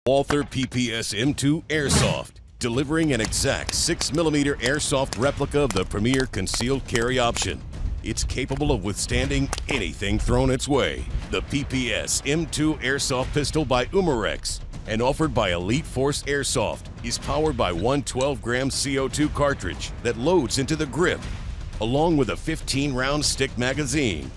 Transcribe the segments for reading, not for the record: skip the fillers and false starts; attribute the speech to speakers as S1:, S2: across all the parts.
S1: Walther PPS M2 Airsoft, delivering an exact 6mm airsoft replica of the premier concealed carry option. It's capable of withstanding anything thrown its way. The PPS M2 Airsoft Pistol by Umarex and offered by Elite Force Airsoft is powered by one 12-gram CO2 cartridge that loads into the grip, along with a 15-round stick magazine.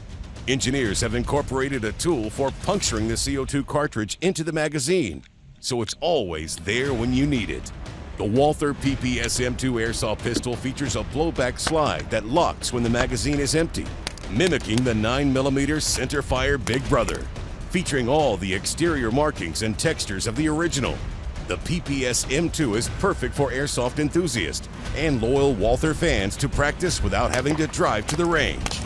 S1: Engineers have incorporated a tool for puncturing the CO2 cartridge into the magazine, so it's always there when you need it. The Walther PPS M2 Airsoft Pistol features a blowback slide that locks when the magazine is empty, mimicking the 9mm centerfire Big Brother. Featuring all the exterior markings and textures of the original, the PPS M2 is perfect for airsoft enthusiasts and loyal Walther fans to practice without having to drive to the range.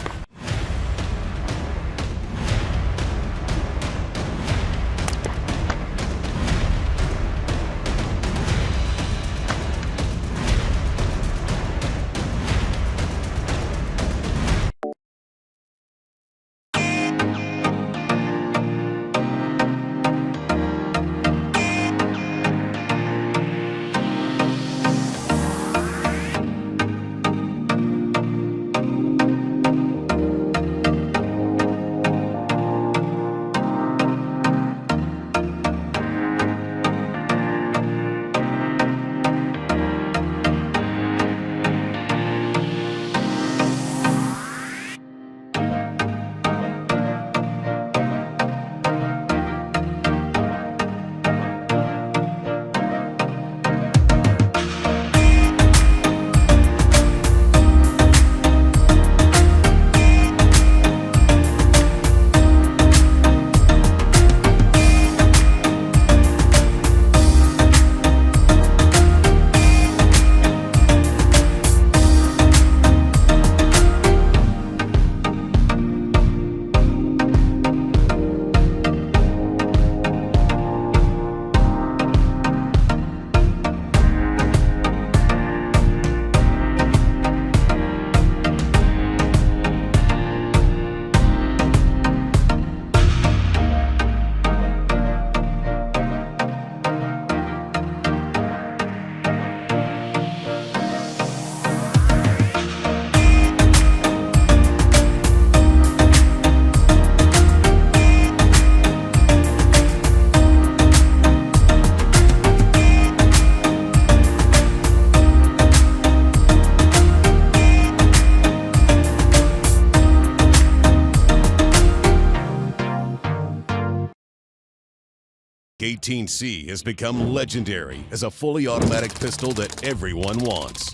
S1: K18C has become legendary as a fully automatic pistol that everyone wants.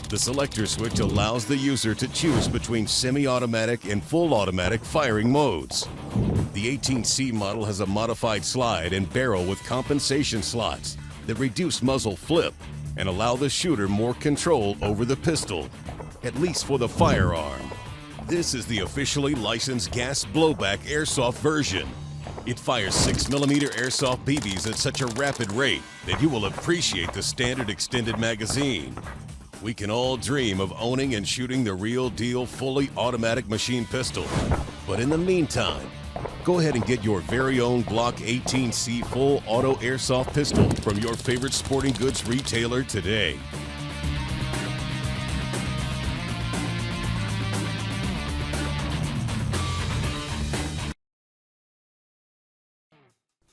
S1: The selector switch allows the user to choose between semi-automatic and full automatic firing modes. The 18C model has a modified slide and barrel with compensation slots that reduce muzzle flip and allow the shooter more control over the pistol, at least for the firearm. This is the officially licensed gas blowback airsoft version. It fires 6mm airsoft BBs at such a rapid rate that you will appreciate the standard extended magazine. We can all dream of owning and shooting the real deal fully automatic machine pistol. But in the meantime, go ahead and get your very own Glock 18C full auto airsoft pistol from your favorite sporting goods retailer today.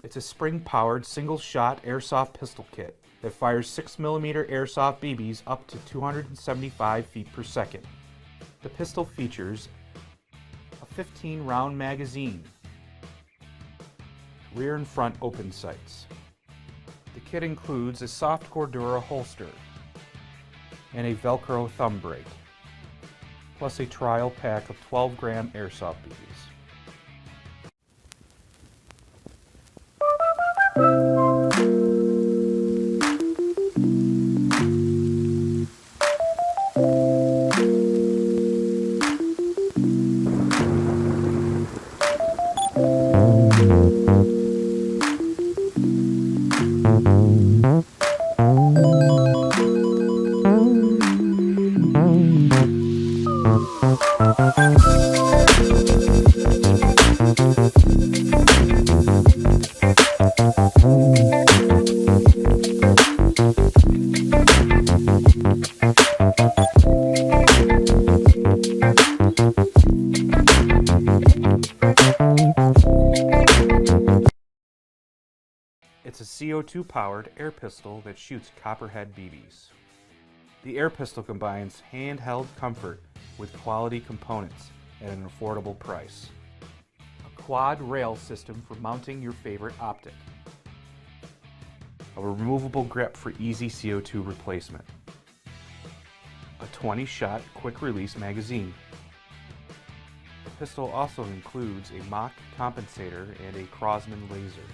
S2: It's a spring-powered, single-shot airsoft pistol kit that fires 6mm airsoft BBs up to 275 feet per second. The pistol features a 15-round magazine, rear and front open sights. The kit includes a soft Cordura holster and a Velcro thumb brake, plus a trial pack of 12-gram airsoft BBs. It's a CO2-powered air pistol that shoots copperhead BBs. The air pistol combines handheld comfort with quality components at an affordable price. A quad rail system for mounting your favorite optic. A removable grip for easy CO2 replacement. A 20-shot quick-release magazine. The pistol also includes a mock compensator and a Crosman laser.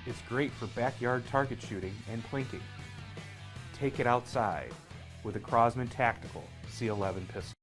S2: It's great for backyard target shooting and plinking. Take it outside with a Crosman Tactical C11 pistol.